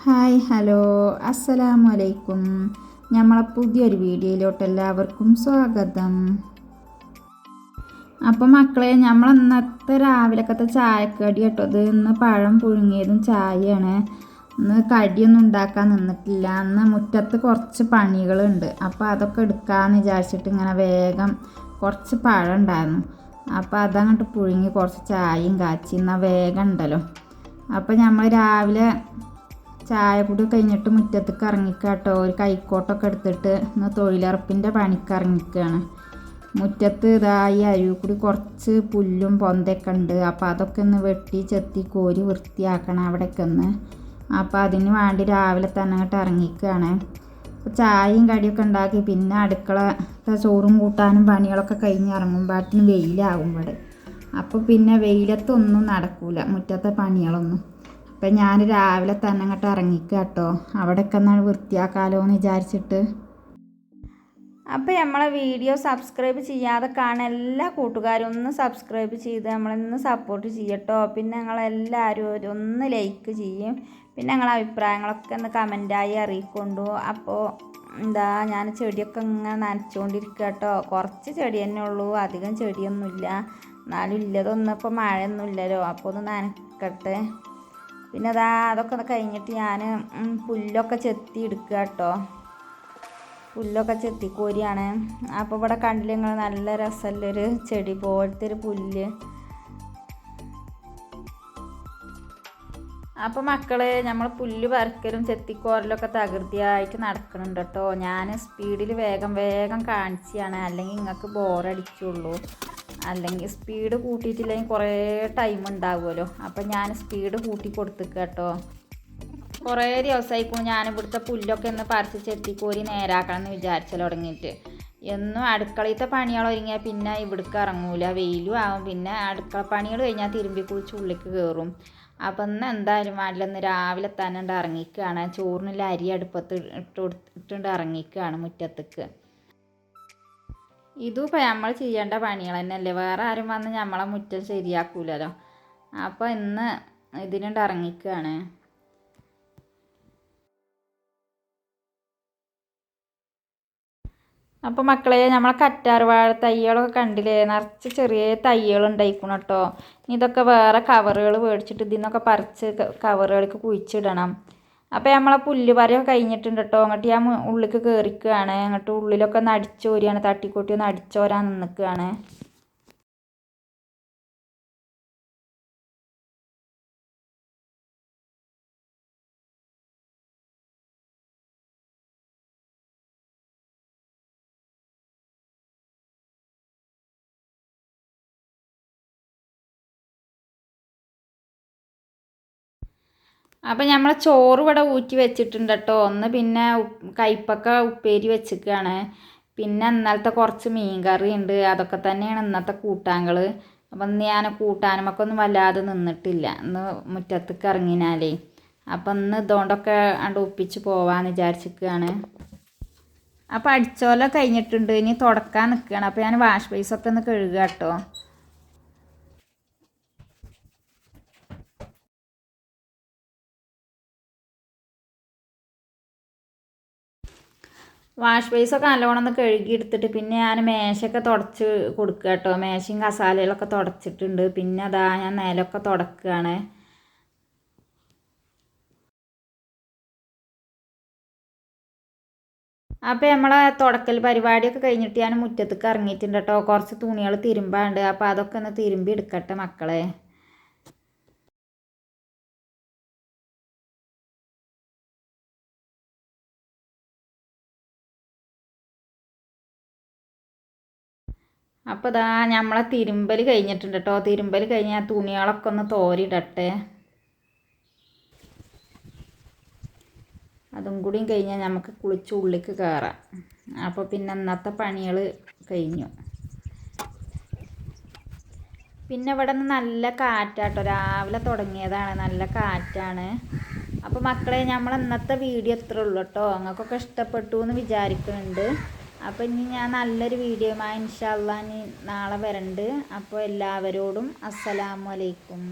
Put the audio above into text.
Hi hello അസ്സലാമു അലൈക്കും. നമ്മളെ പുതിയൊരു വീഡിയോയിലോട്ട് എല്ലാവർക്കും സ്വാഗതം. അപ്പം മക്കളെ, നമ്മൾ ഇന്നത്തെ രാവിലക്കത്തെ ചായക്കടി കേട്ടോ ഇത്. ഇന്ന് പഴം പുഴുങ്ങിയതും ചായയാണ്. ഇന്ന് കടിയൊന്നും ഉണ്ടാക്കാൻ നിന്നിട്ടില്ല. അന്ന് മുറ്റത്ത് കുറച്ച് പണികളുണ്ട്, അപ്പോൾ അതൊക്കെ എടുക്കാമെന്ന് വിചാരിച്ചിട്ട് ഇങ്ങനെ വേഗം കുറച്ച് പഴം ഉണ്ടായിരുന്നു. അപ്പോൾ അതങ്ങോട്ട് പുഴുങ്ങി കുറച്ച് ചായയും കാച്ചി എന്നാൽ വേഗം ഉണ്ടല്ലോ. അപ്പോൾ നമ്മൾ രാവിലെ ചായ കൂടി കഴിഞ്ഞിട്ട് മുറ്റത്തേക്ക് ഇറങ്ങിക്കാട്ടോ. ഒരു കൈക്കോട്ടൊക്കെ എടുത്തിട്ട് ഇന്ന് തൊഴിലുറപ്പിൻ്റെ പണിക്ക് ഇറങ്ങിക്കുകയാണ്. മുറ്റത്ത് ഇതായി അരുവിൽ കൂടി കുറച്ച് പുല്ലും പൊന്തൊക്കെ ഉണ്ട്. അപ്പോൾ അതൊക്കെ ഒന്ന് വെട്ടി ചെത്തി കോരി വൃത്തിയാക്കണം അവിടെയൊക്കെ ഒന്ന്. അപ്പോൾ അതിന് വേണ്ടി രാവിലെ തന്നെ അങ്ങോട്ട് ഇറങ്ങിക്കുകയാണ്. അപ്പോൾ ചായയും കടിയൊക്കെ ഉണ്ടാക്കി പിന്നെ അടുക്കളത്തെ ചോറും കൂട്ടാനും പണികളൊക്കെ കഴിഞ്ഞ് ഇറങ്ങുമ്പോഴത്തേനും വെയിലാകും ഇവിടെ. അപ്പോൾ പിന്നെ വെയിലത്തൊന്നും നടക്കൂല മുറ്റത്തെ പണികളൊന്നും. അപ്പം ഞാൻ രാവിലെ തന്നെ അങ്ങോട്ട് ഇറങ്ങിക്കുക കേട്ടോ. അവിടെയൊക്കെ ഒന്നാണ് വൃത്തിയാക്കാമല്ലോ എന്ന് വിചാരിച്ചിട്ട്. അപ്പോൾ നമ്മളെ വീഡിയോ സബ്സ്ക്രൈബ് ചെയ്യാതെ കാണാൻ എല്ലാ കൂട്ടുകാരും ഒന്ന് സബ്സ്ക്രൈബ് ചെയ്ത് നമ്മളൊന്ന് സപ്പോർട്ട് ചെയ്യട്ടോ. പിന്നെ ഞങ്ങളെല്ലാവരും ഒന്ന് ലൈക്ക് ചെയ്യും. പിന്നെ ഞങ്ങളെ അഭിപ്രായങ്ങളൊക്കെ ഒന്ന് കമൻറ്റായി അറിയിക്കൊണ്ടു. അപ്പോൾ ഞാൻ ചെടിയൊക്കെ ഇങ്ങനെ നനച്ചുകൊണ്ടിരിക്കുക കേട്ടോ. കുറച്ച് ചെടി തന്നെ ഉള്ളൂ, അധികം ചെടിയൊന്നുമില്ല. എന്നാലും ഇല്ലതൊന്നും ഇപ്പോൾ മഴയൊന്നുമില്ലല്ലോ, അപ്പോൾ ഒന്ന് നനക്കട്ടെ. പിന്നെ അതൊക്കെ കഴിഞ്ഞിട്ട് ഞാൻ പുല്ലൊക്കെ ചെത്തി എടുക്കുക കേട്ടോ. പുല്ലൊക്കെ ചെത്തിക്കോരിയാണ്. അപ്പോൾ ഇവിടെ കണ്ടില്ല നിങ്ങൾ, നല്ല രസമുള്ളൊരു ചെടി പോലത്തെ ഒരു പുല്ല്. അപ്പോൾ മക്കളെ, നമ്മൾ പുല്ല് പറിക്കലും ചെത്തിക്കോരലൊക്കെ തകൃതിയായിട്ട് നടക്കുന്നുണ്ട് കേട്ടോ. ഞാൻ സ്പീഡിൽ വേഗം കാണിച്ചാണ്, അല്ലെങ്കിൽ നിങ്ങൾക്ക് ബോറടിച്ചുള്ളൂ. അല്ലെങ്കിൽ സ്പീഡ് കൂട്ടിയിട്ടില്ലെങ്കിൽ കുറേ ടൈം ഉണ്ടാവുമല്ലോ. അപ്പം ഞാൻ സ്പീഡ് കൂട്ടി കൊടുത്തിക്കുക കേട്ടോ. കുറേ ദിവസമായിപ്പോൾ ഞാൻ ഇവിടുത്തെ പുല്ലൊക്കെ ഒന്ന് പറിച്ച് ചെത്തിക്കോരി നേരാക്കണം എന്ന് വിചാരിച്ചാൽ തുടങ്ങിയിട്ട്. എന്നും അടുക്കളയിലത്തെ പണികൾ ഒരുങ്ങിയാൽ പിന്നെ ഇവിടേക്ക് ഇറങ്ങൂല, വെയിലും ആവും. പിന്നെ അടുക്കള പണികൾ കഴിഞ്ഞാൽ തിരുമ്പി കുളിച്ച് ഉള്ളിലേക്ക് കയറും. അപ്പം ഇന്ന് എന്തായാലും വേണ്ടില്ലെന്ന് രാവിലെ തന്നെ ഇറങ്ങിക്കുകയാണ്. ചോറിനുള്ള അരി അടുപ്പത്ത് ഇട്ടിട്ട് ഇറങ്ങിക്കുകയാണ് മുറ്റത്തേക്ക്. ഇതും ഇപ്പം നമ്മൾ ചെയ്യേണ്ട പണികൾ തന്നെയല്ലേ, വേറെ ആരും വന്ന് നമ്മളെ മുറ്റം ശരിയാക്കൂലല്ലോ. അപ്പോൾ ഇന്ന് ഇതിനുണ്ട് ഇറങ്ങിക്കുകയാണ്. അപ്പോൾ മക്കളെ, നമ്മളെ കറ്റാർവാഴ തൈകളൊക്കെ കണ്ടില്ലേ, നിറച്ച് ചെറിയ തൈകൾ ഉണ്ടായിക്കണം കേട്ടോ. ഇതൊക്കെ വേറെ കവറുകൾ മേടിച്ചിട്ട് ഇതിൽ നിന്നൊക്കെ പറിച്ച് കവറുകൾക്ക് കുഴിച്ചിടണം. അപ്പോൾ നമ്മളെ പുല്ല് പറിയൊക്കെ കഴിഞ്ഞിട്ടുണ്ട് കേട്ടോ. അങ്ങോട്ട് ഞാൻ ഉള്ളിലേക്ക് കയറിക്കുകയാണ്. അങ്ങോട്ട് ഉള്ളിലൊക്കെ ഒന്ന് അടിച്ചോരിയാണ്, തട്ടിക്കൂട്ടി ഒന്ന് അടിച്ചോരാൻ നിൽക്കുകയാണ്. അപ്പം നമ്മൾ ചോറ് ഇവിടെ ഊറ്റി വെച്ചിട്ടുണ്ട് കേട്ടോ. ഒന്ന് പിന്നെ കയ്പ്പക്ക ഉപ്പേരി വെച്ചിരിക്കുകയാണ്. പിന്നെ ഇന്നലത്തെ കുറച്ച് മീൻ കറി ഉണ്ട്, അതൊക്കെ തന്നെയാണ് ഇന്നത്തെ കൂട്ടാനുകൾ. അപ്പം ഇന്ന് ഞാൻ കൂട്ടാനുമൊക്കെ ഒന്നും വല്ലാതെ നിന്നിട്ടില്ല, ഇന്ന് മുറ്റത്തേക്ക് ഇറങ്ങിനാലേ. അപ്പം ഇന്ന് ഇതുകൊണ്ടൊക്കെ ഒപ്പിച്ച് പോവാമെന്ന് വിചാരിച്ചിരിക്കുകയാണ്. അപ്പോൾ അടിച്ചോല കഴിഞ്ഞിട്ടുണ്ട്, ഇനി തുടക്കാൻ നിൽക്കുകയാണ്. അപ്പോൾ ഞാൻ വാഷ് ബേസൊക്കെ ഒന്ന് കഴുകുക കേട്ടോ. വാഷ് ബേസൊക്കെ നല്ലോണം ഒന്ന് കഴുകി എടുത്തിട്ട് പിന്നെ ഞാൻ മേശയൊക്കെ തുടച്ച് കൊടുക്കുക കേട്ടോ. മേശയും കസാലകളൊക്കെ തുടച്ചിട്ടുണ്ട്. പിന്നെ ഞാൻ നിലമൊക്കെ തുടക്കുകയാണ്. അപ്പോൾ നമ്മളെ തുടക്കൽ പരിപാടിയൊക്കെ കഴിഞ്ഞിട്ട് ഞാൻ മുറ്റത്തേക്ക് ഇറങ്ങിയിട്ടുണ്ട് കേട്ടോ. കുറച്ച് തുണികൾ തിരുമ്പാണ്ട്, അപ്പോൾ അതൊക്കെ ഒന്ന് തിരുമ്പി എടുക്കട്ടെ മക്കളെ. അപ്പോൾ നമ്മളെ തിരുമ്പൽ കഴിഞ്ഞിട്ടുണ്ട് കേട്ടോ. തിരുമ്പൽ കഴിഞ്ഞാൽ തുണികളൊക്കെ ഒന്ന് തോരിയിടട്ടെ. അതും കൂടിയും കഴിഞ്ഞാൽ നമുക്ക് കുളിച്ച് ഉള്ളിലേക്ക് കയറാം. അപ്പോൾ പിന്നെ ഇന്നത്തെ പണികൾ കഴിഞ്ഞു. പിന്നെ ഇവിടെ നിന്ന് നല്ല കാറ്റാട്ടോ, രാവിലെ തുടങ്ങിയതാണ്, നല്ല കാറ്റാണ്. അപ്പോൾ മക്കളെ, നമ്മൾ ഇന്നത്തെ വീഡിയോ ഇത്രേ ഉള്ളൂ കേട്ടോ. നിങ്ങൾക്കൊക്കെ ഇഷ്ടപ്പെട്ടു എന്ന് വിചാരിക്കുന്നുണ്ട്. അപ്പോൾ ഇനി ഞാൻ നല്ലൊരു വീഡിയോയുമായി ഇൻഷാ അല്ലാഹ് നാളെ വരണ്ട്. അപ്പോൾ എല്ലാവരോടും അസ്സലാമു അലൈക്കും.